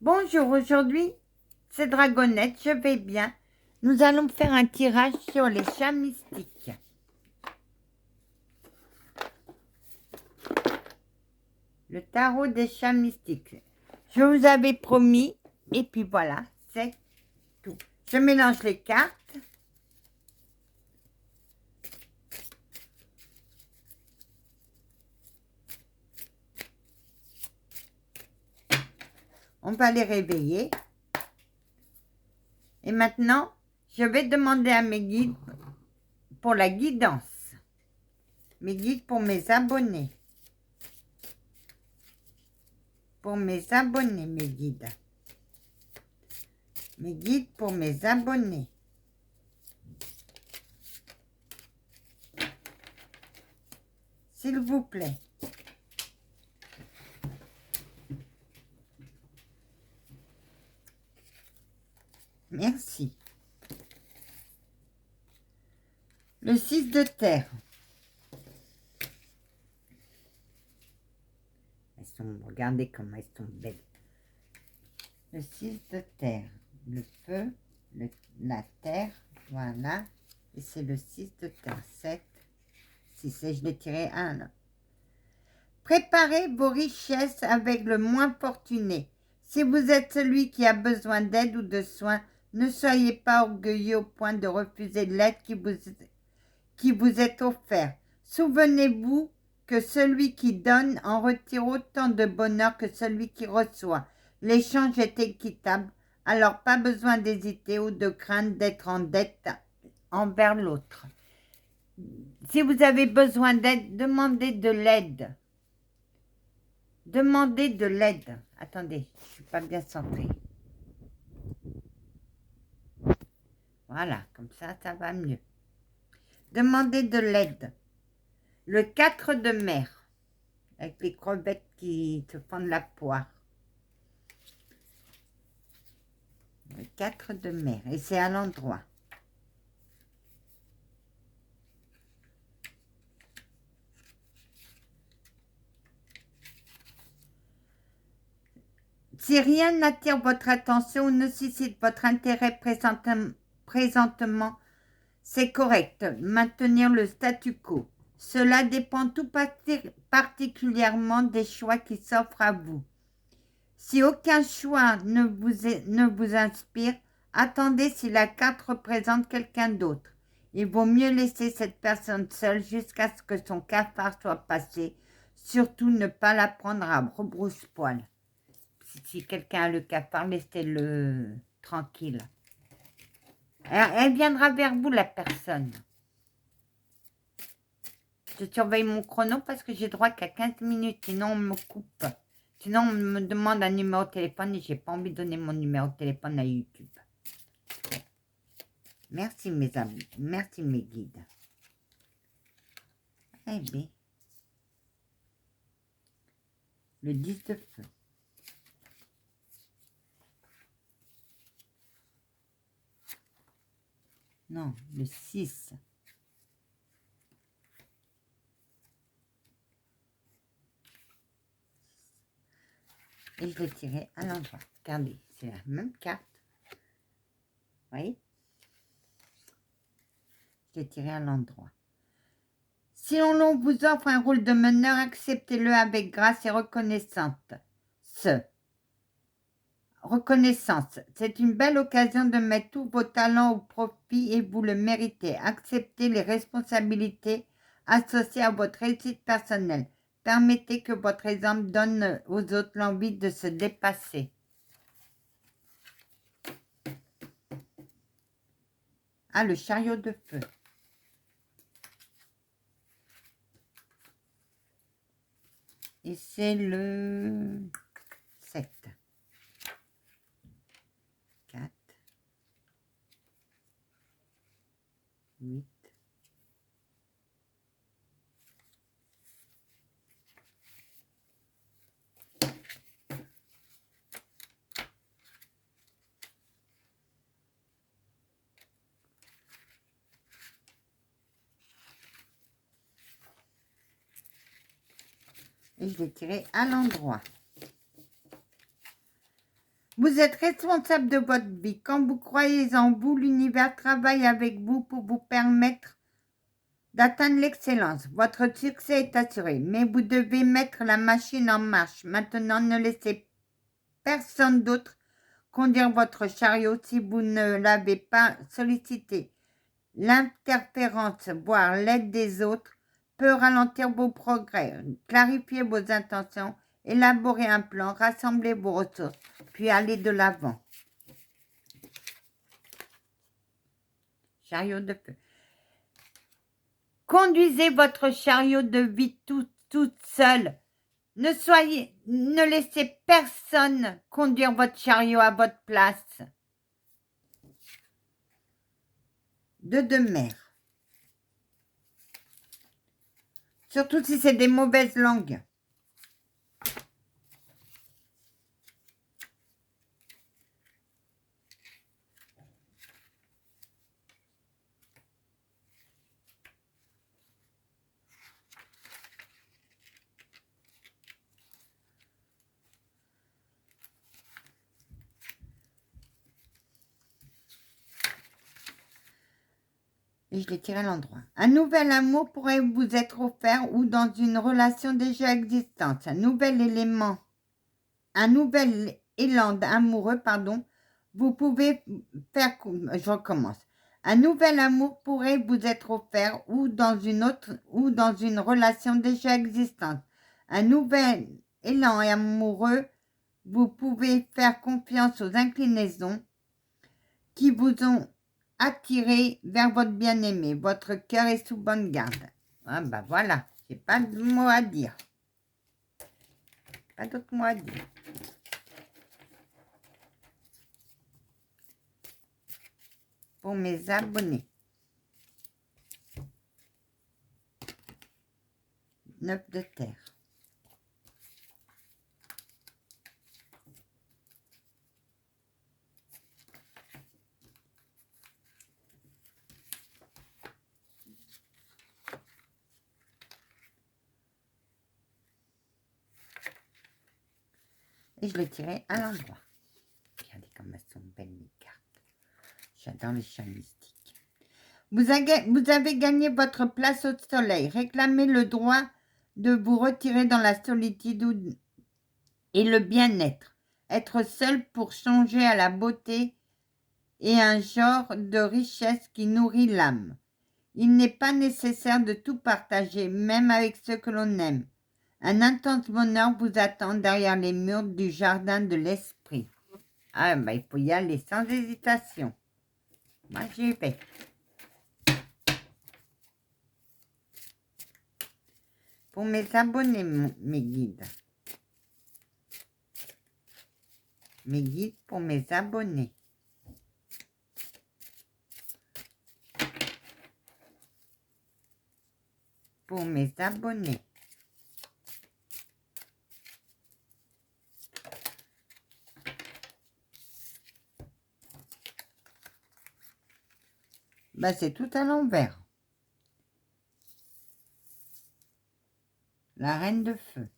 Bonjour, aujourd'hui c'est Dragonnette, je vais bien. Nous allons faire un tirage sur les chats mystiques. Le tarot des chats mystiques. Je vous avais promis, et puis voilà, c'est tout. Je mélange les cartes. On va les réveiller. Et maintenant, je vais demander à mes guides pour la guidance. Mes guides pour mes abonnés. Pour mes abonnés, mes guides. Mes guides pour mes abonnés. S'il vous plaît. Merci. Le 6 de terre. Regardez comment elles sont belles. Le 6 de terre. Le feu, la terre, voilà. Et c'est le 6 de terre. 7, 6. Et je l'ai tiré un là. Préparez vos richesses avec le moins fortuné. Si vous êtes celui qui a besoin d'aide ou de soins, ne soyez pas orgueilleux au point de refuser l'aide qui vous est offerte. Souvenez-vous que celui qui donne en retire autant de bonheur que celui qui reçoit. L'échange est équitable, alors pas besoin d'hésiter ou de craindre d'être en dette envers l'autre. Si vous avez besoin d'aide, demandez de l'aide. Demandez de l'aide. Attendez, je ne suis pas bien centrée. Voilà, comme ça va mieux. Demandez de l'aide. Le 4 de mer, avec les crevettes qui se font de la poire. Le 4 de mer, et c'est à l'endroit. Si rien n'attire votre attention ou ne suscite votre intérêt présentement, c'est correct. Maintenir le statu quo. Cela dépend tout particulièrement des choix qui s'offrent à vous. Si aucun choix ne vous inspire, attendez si la carte représente quelqu'un d'autre. Il vaut mieux laisser cette personne seule jusqu'à ce que son cafard soit passé. Surtout ne pas la prendre à rebrousse-poil. Si quelqu'un a le cafard, laissez-le tranquille. Elle viendra vers vous, la personne. Je surveille mon chrono parce que j'ai droit qu'à 15 minutes, sinon on me coupe. Sinon, on me demande un numéro de téléphone et j'ai pas envie de donner mon numéro de téléphone à YouTube. Merci mes amis, merci mes guides. Eh bien, le 10 de feu. Non, le 6. Et je l'ai tiré à l'endroit. Regardez, c'est la même carte. Vous voyez? Je l'ai tiré à l'endroit. Si l'on vous offre un rôle de meneur, acceptez-le avec grâce et reconnaissance. Reconnaissance, c'est une belle occasion de mettre tous vos talents au profit et vous le méritez. Acceptez les responsabilités associées à votre réussite personnelle. Permettez que votre exemple donne aux autres l'envie de se dépasser. Ah, le chariot de feu. Et c'est le 7. 4. 8. Et je l'ai tiré à l'endroit. Vous êtes responsable de votre vie. Quand vous croyez en vous, l'univers travaille avec vous pour vous permettre d'atteindre l'excellence. Votre succès est assuré, mais vous devez mettre la machine en marche. Maintenant, ne laissez personne d'autre conduire votre chariot si vous ne l'avez pas sollicité. L'interférence, voire l'aide des autres, peut ralentir vos progrès. Clarifiez vos intentions, élaborez un plan, rassemblez vos ressources, puis allez de l'avant. Chariot de feu. Conduisez votre chariot de vie toute seule. Ne laissez personne conduire votre chariot à votre place. Deux de mer. Surtout si c'est des mauvaises langues. Et je l'ai tiré à l'endroit. Un nouvel amour pourrait vous être offert ou dans une relation déjà existante. Un nouvel élan amoureux, vous pouvez faire... Je recommence. Un nouvel amour pourrait vous être offert ou dans une relation déjà existante. Un nouvel élan amoureux, vous pouvez faire confiance aux inclinaisons qui vous ont attiré vers votre bien-aimé. Votre cœur est sous bonne garde. Ah bah voilà, j'ai pas de mots à dire. Pas d'autres mots à dire. Pour mes abonnés. 9 de terre. Et je l'ai tiré à l'endroit. Regardez comme elles sont belles les cartes. J'adore les chats mystiques. Vous avez gagné votre place au soleil. Réclamez le droit de vous retirer dans la solitude et le bien-être. Être seul pour songer à la beauté et un genre de richesse qui nourrit l'âme. Il n'est pas nécessaire de tout partager, même avec ceux que l'on aime. Un intense bonheur vous attend derrière les murs du jardin de l'esprit. Ah, bah, il faut y aller sans hésitation. Moi, j'y vais. Pour mes abonnés, mes guides. Mes guides pour mes abonnés. Pour mes abonnés. Bah, c'est tout à l'envers. La reine de feu.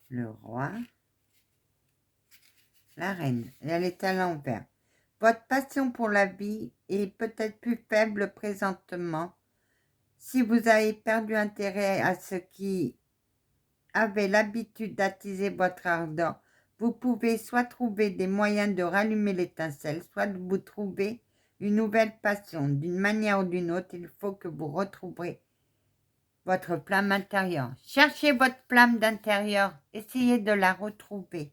Le roi. La reine. Et elle est à l'envers. Votre passion pour la vie est peut-être plus faible présentement. Si vous avez perdu intérêt à ce qui avait l'habitude d'attiser votre ardeur, vous pouvez soit trouver des moyens de rallumer l'étincelle, soit vous trouver une nouvelle passion. D'une manière ou d'une autre, il faut que vous retrouviez votre flamme intérieure. Cherchez votre flamme d'intérieur, essayez de la retrouver.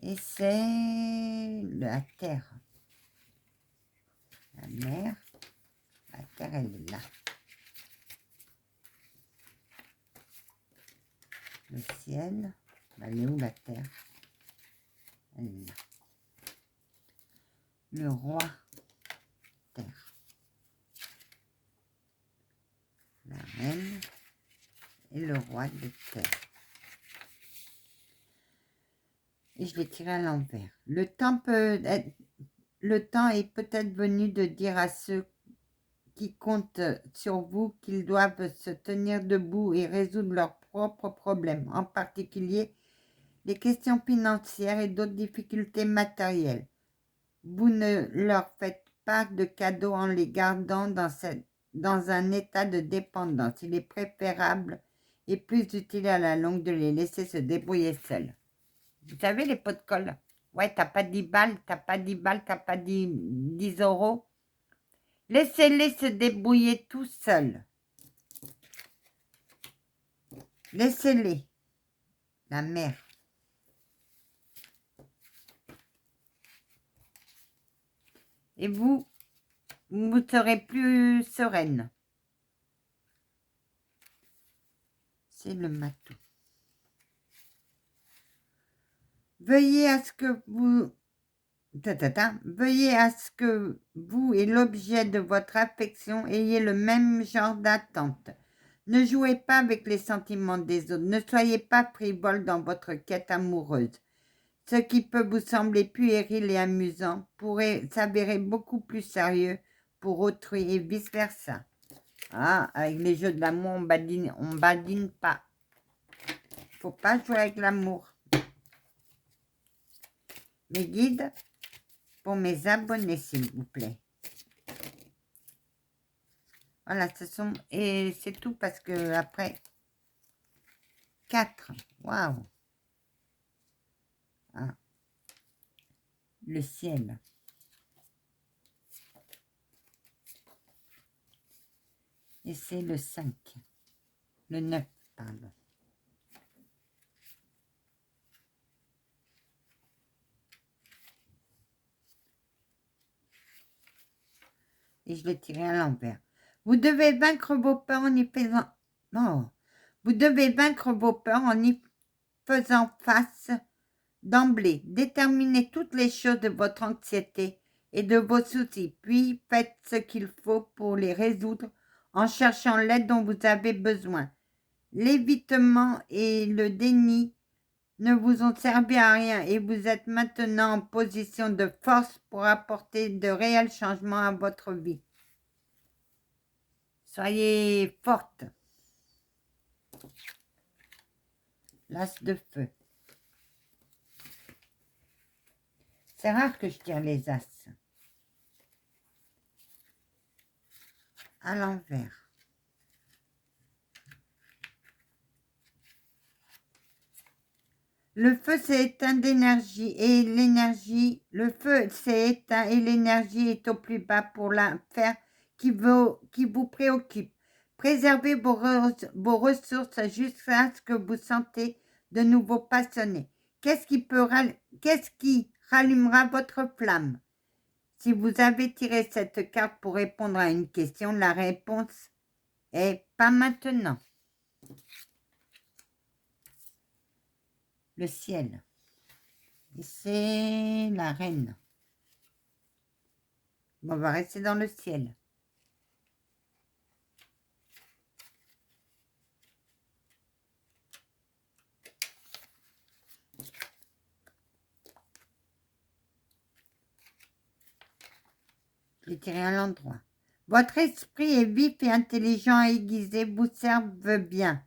Et c'est la terre. La mer, la terre, elle est là. Le ciel, elle est où la terre? Elle est là. Le roi, terre. la reine et le roi de terre. Et je l'ai tiré à l'envers. Le temps est peut-être venu de dire à ceux qui comptent sur vous qu'ils doivent se tenir debout et résoudre leurs propres problèmes, en particulier les questions financières et d'autres difficultés matérielles. Vous ne leur faites pas de cadeaux en les gardant dans un état de dépendance. Il est préférable et plus utile à la longue de les laisser se débrouiller seuls. Vous savez, les pots de colle? Ouais, t'as pas 10 balles, t'as pas 10 balles, t'as pas 10 euros. Laissez-les se débrouiller tout seuls. Laissez-les. La mère. Et vous serez plus sereine. C'est le matou. Veuillez à ce que vous... Veuillez à ce que vous et l'objet de votre affection ayez le même genre d'attente. Ne jouez pas avec les sentiments des autres. Ne soyez pas frivole dans votre quête amoureuse. Ce qui peut vous sembler puéril et amusant pourrait s'avérer beaucoup plus sérieux pour autrui et vice-versa. Ah, avec les jeux de l'amour, on badine pas. Faut pas jouer avec l'amour. Mes guides pour mes abonnés, s'il vous plaît. Voilà, et c'est tout parce que après 4. Waouh. Ah. Le ciel. Et c'est le 5. Le 9, pardon. Et je l'ai tiré à l'envers. Vous devez vaincre vos peurs en y faisant... Non. Vous devez vaincre vos peurs en y faisant face d'emblée. Déterminez toutes les choses de votre anxiété et de vos soucis. Puis faites ce qu'il faut pour les résoudre en cherchant l'aide dont vous avez besoin. L'évitement et le déni ne vous ont servi à rien et vous êtes maintenant en position de force pour apporter de réels changements à votre vie. Soyez forte. L'as de feu. C'est rare que je tire les as. À l'envers. Le feu s'est éteint d'énergie et l'énergie, le feu s'est éteint et l'énergie est au plus bas pour l'affaire qui vous préoccupe. Préservez vos ressources jusqu'à ce que vous sentez de nouveau passionné. Qu'est-ce qui rallumera votre flamme? Si vous avez tiré cette carte pour répondre à une question, la réponse est pas maintenant. Le ciel. Et c'est la reine. On va rester dans le ciel. Je l'ai tiré à l'endroit. Votre esprit est vif et intelligent et aiguisé, vous servent bien.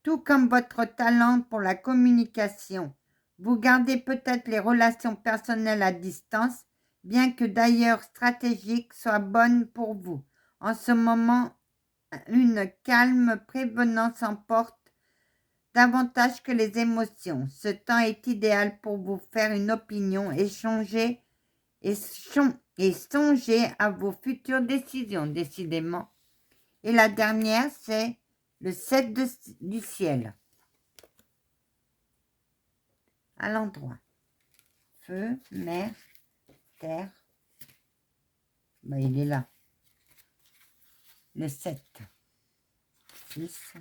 Tout comme votre talent pour la communication. Vous gardez peut-être les relations personnelles à distance, bien que d'ailleurs stratégiques soient bonnes pour vous. En ce moment, une calme prévenance emporte davantage que les émotions. Ce temps est idéal pour vous faire une opinion, échanger et songez à vos futures décisions, décidément. Et la dernière, c'est le 7 du ciel. À l'endroit. Feu, mer, terre. Ben, il est là. Le 7. 6.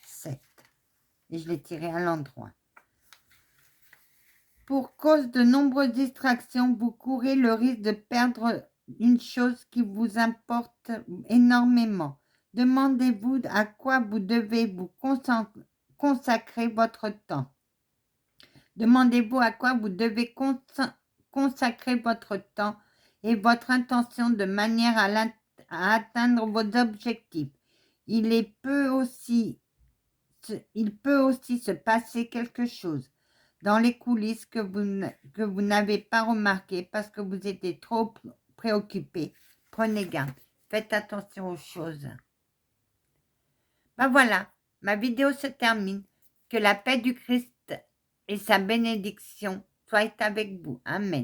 7. Et je l'ai tiré à l'endroit. Pour cause de nombreuses distractions, vous courez le risque de perdre une chose qui vous importe énormément. Demandez-vous à quoi vous devez vous consacrer votre temps. Demandez-vous à quoi vous devez consacrer votre temps et votre intention de manière à atteindre vos objectifs. Il peut aussi se passer quelque chose dans les coulisses que vous n'avez pas remarqué parce que vous étiez trop préoccupé. Prenez garde. Faites attention aux choses. Ben voilà, ma vidéo se termine. Que la paix du Christ et sa bénédiction soient avec vous. Amen.